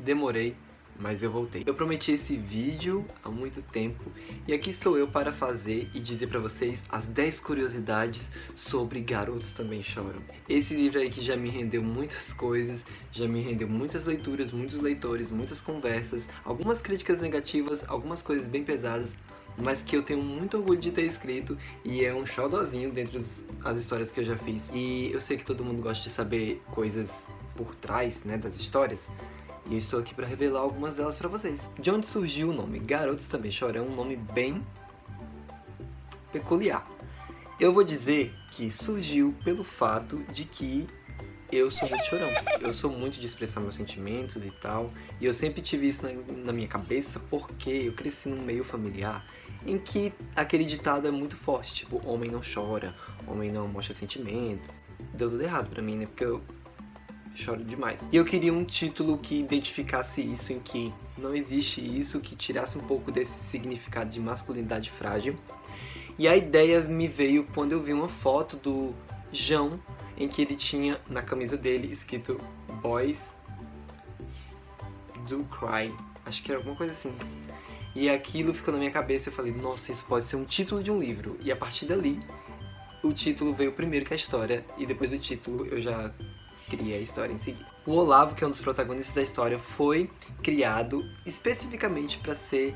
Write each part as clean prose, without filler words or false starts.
demorei, mas eu voltei. Eu prometi esse vídeo há muito tempo e aqui estou eu para fazer e dizer pra vocês as 10 curiosidades sobre Garotos Também Choram. Esse livro aí que já me rendeu muitas coisas, já me rendeu muitas leituras, muitos leitores, muitas conversas, algumas críticas negativas, algumas coisas bem pesadas, mas que eu tenho muito orgulho de ter escrito e é um xodozinho dentre as histórias que eu já fiz. E eu sei que todo mundo gosta de saber coisas por trás, né, das histórias, e eu estou aqui para revelar algumas delas para vocês. De onde surgiu o nome? Garotos Também Choram é um nome bem peculiar. Eu vou dizer que surgiu pelo fato de que eu sou muito chorão. Eu sou muito de expressar meus sentimentos e tal, e eu sempre tive isso na minha cabeça porque eu cresci num meio familiar em que aquele ditado é muito forte, tipo, homem não chora, homem não mostra sentimentos. Deu tudo errado pra mim, né, porque eu choro demais. E eu queria um título que identificasse isso, em que não existe isso, que tirasse um pouco desse significado de masculinidade frágil. E a ideia me veio quando eu vi uma foto do João, em que ele tinha na camisa dele escrito Boys Do Cry. Acho que era alguma coisa assim. E aquilo ficou na minha cabeça e eu falei, nossa, isso pode ser um título de um livro. E a partir dali, o título veio primeiro que a história, e depois do título eu já criei a história em seguida. O Olavo, que é um dos protagonistas da história, foi criado especificamente para ser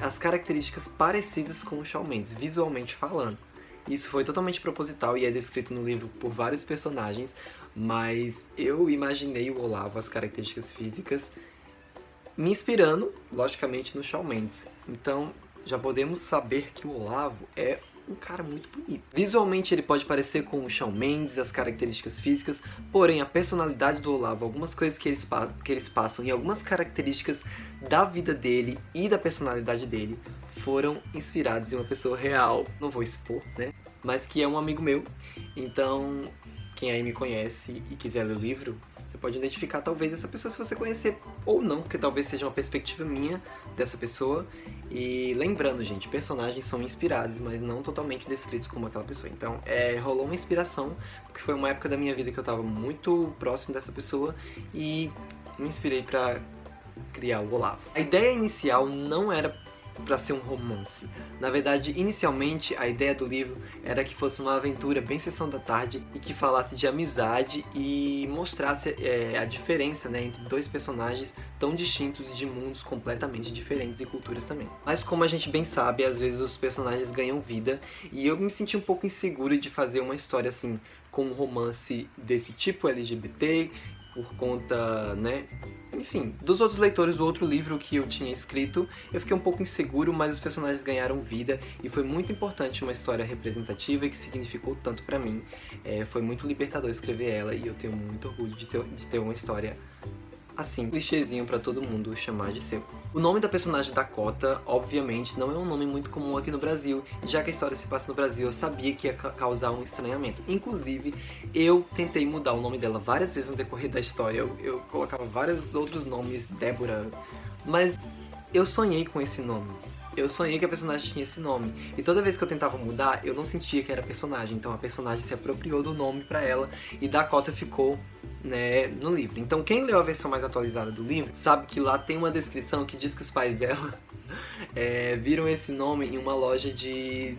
as características parecidas com o Shawn Mendes, visualmente falando. Isso foi totalmente proposital e é descrito no livro por vários personagens, mas eu imaginei o Olavo, as características físicas, me inspirando, logicamente, no Shawn Mendes. Então, já podemos saber que o Olavo é um cara muito bonito. Visualmente ele pode parecer com o Shawn Mendes, as características físicas, porém a personalidade do Olavo, algumas coisas que eles passam e algumas características da vida dele e da personalidade dele foram inspirados em uma pessoa real, não vou expor, né? Mas que é um amigo meu. Então, quem aí me conhece e quiser ler o livro, você pode identificar talvez essa pessoa se você conhecer ou não, porque talvez seja uma perspectiva minha dessa pessoa. E lembrando, gente, personagens são inspirados, mas não totalmente descritos como aquela pessoa. Então, rolou uma inspiração, porque foi uma época da minha vida que eu tava muito próximo dessa pessoa e me inspirei pra criar o Olavo. A ideia inicial não era para ser um romance. Na verdade, inicialmente, a ideia do livro era que fosse uma aventura bem sessão da tarde e que falasse de amizade e mostrasse a diferença, né, entre dois personagens tão distintos e de mundos completamente diferentes e culturas também. Mas como a gente bem sabe, às vezes os personagens ganham vida e eu me senti um pouco inseguro de fazer uma história assim, com um romance desse tipo LGBT, por conta, né, enfim, dos outros leitores do outro livro que eu tinha escrito, eu fiquei um pouco inseguro, mas os personagens ganharam vida e foi muito importante uma história representativa e que significou tanto pra mim. Foi muito libertador escrever ela e eu tenho muito orgulho de ter uma história assim, clichêzinho pra todo mundo chamar de seu. O nome da personagem Dakota, obviamente, não é um nome muito comum aqui no Brasil, e já que a história se passa no Brasil, eu sabia que ia causar um estranhamento. Inclusive, eu tentei mudar o nome dela várias vezes no decorrer da história, eu colocava vários outros nomes, Débora, mas eu sonhei com esse nome. Eu sonhei que a personagem tinha esse nome, e toda vez que eu tentava mudar, eu não sentia que era personagem, então a personagem se apropriou do nome pra ela, e Dakota ficou, né, no livro. Então quem leu a versão mais atualizada do livro sabe que lá tem uma descrição que diz que os pais dela viram esse nome em uma loja de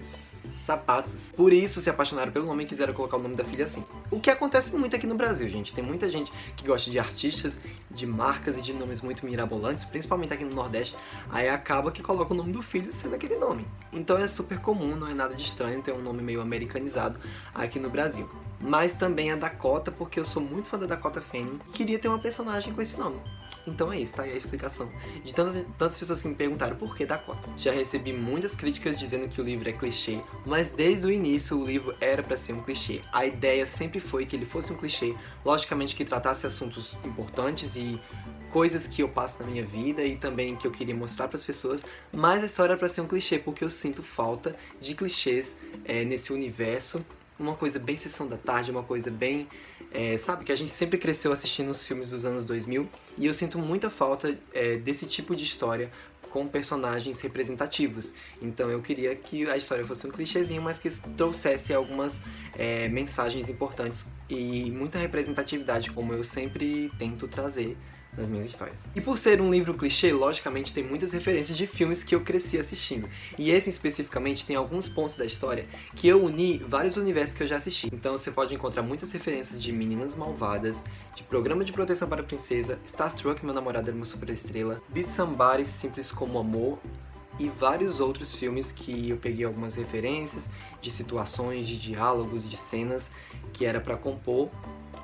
sapatos. Por isso se apaixonaram pelo nome e quiseram colocar o nome da filha assim. O que acontece muito aqui no Brasil, gente. Tem muita gente que gosta de artistas, de marcas e de nomes muito mirabolantes, principalmente aqui no Nordeste, aí acaba que coloca o nome do filho sendo aquele nome. Então é super comum, não é nada de estranho ter um nome meio americanizado aqui no Brasil. Mas também a Dakota, porque eu sou muito fã da Dakota Fanning e queria ter uma personagem com esse nome. Então é isso, tá aí a explicação. De tantas pessoas que me perguntaram por que Dakota. Já recebi muitas críticas dizendo que o livro é clichê, mas desde o início o livro era pra ser um clichê. A ideia sempre foi que ele fosse um clichê, logicamente que tratasse assuntos importantes e coisas que eu passo na minha vida e também que eu queria mostrar para as pessoas, mas a história era pra ser um clichê, porque eu sinto falta de clichês nesse universo. Uma coisa bem sessão da tarde, uma coisa bem... sabe, que a gente sempre cresceu assistindo os filmes dos anos 2000 e eu sinto muita falta desse tipo de história com personagens representativos. Então eu queria que a história fosse um clichêzinho, mas que trouxesse algumas mensagens importantes e muita representatividade, como eu sempre tento trazer nas minhas histórias. E por ser um livro clichê, logicamente tem muitas referências de filmes que eu cresci assistindo. E esse especificamente tem alguns pontos da história que eu uni vários universos que eu já assisti. Então você pode encontrar muitas referências de Meninas Malvadas, de Programa de Proteção para a Princesa, Starstruck, Meu Namorado Era Uma Superestrela, Beat Somebody, Simples Como Amor, e vários outros filmes que eu peguei algumas referências de situações, de diálogos, de cenas que era para compor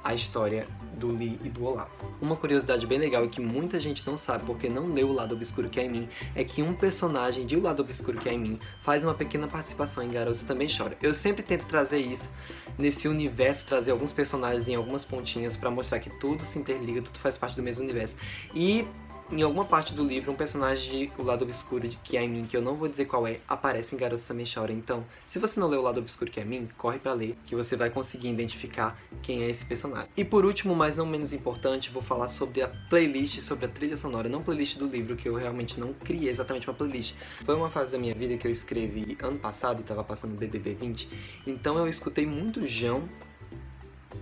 a história do Lee e do Olavo. Uma curiosidade bem legal e que muita gente não sabe porque não leu O Lado Obscuro que Há em Mim é que um personagem de O Lado Obscuro que Há em Mim faz uma pequena participação em Garotos Também Choram. Eu sempre tento trazer isso nesse universo, trazer alguns personagens em algumas pontinhas para mostrar que tudo se interliga, tudo faz parte do mesmo universo. E em alguma parte do livro, um personagem de O Lado Obscuro que Há em Mim, que eu não vou dizer qual é, aparece em Garotos Também Choram. Então, se você não leu O Lado Obscuro que Há em Mim, corre pra ler, que você vai conseguir identificar quem é esse personagem. E por último, mas não menos importante, vou falar sobre a playlist, sobre a trilha sonora, não playlist do livro, que eu realmente não criei exatamente uma playlist. Foi uma fase da minha vida que eu escrevi ano passado, e tava passando BBB 20, então eu escutei muito Jão,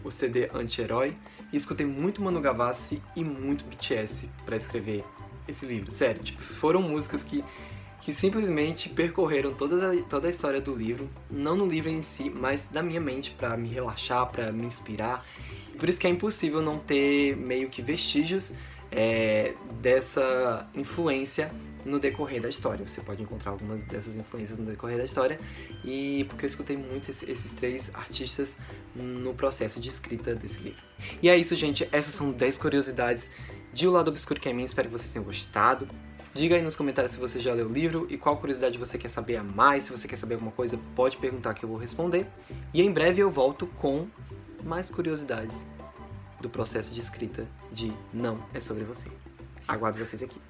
o CD Anti-Herói, e escutei muito Manu Gavassi e muito BTS pra escrever esse livro. Sério, tipo, foram músicas que simplesmente percorreram toda a história do livro, não no livro em si, mas da minha mente, pra me relaxar, pra me inspirar. Por isso que é impossível não ter meio que vestígios dessa influência no decorrer da história. Você pode encontrar algumas dessas influências no decorrer da história, e porque eu escutei muito esses três artistas no processo de escrita desse livro. E é isso, gente. Essas são 10 curiosidades de O Lado Obscuro que é Mim. Espero que vocês tenham gostado. Diga aí nos comentários se você já leu o livro e qual curiosidade você quer saber a mais. Se você quer saber alguma coisa, pode perguntar que eu vou responder. E em breve eu volto com mais curiosidades do processo de escrita de Não É Sobre Você. Aguardo vocês aqui.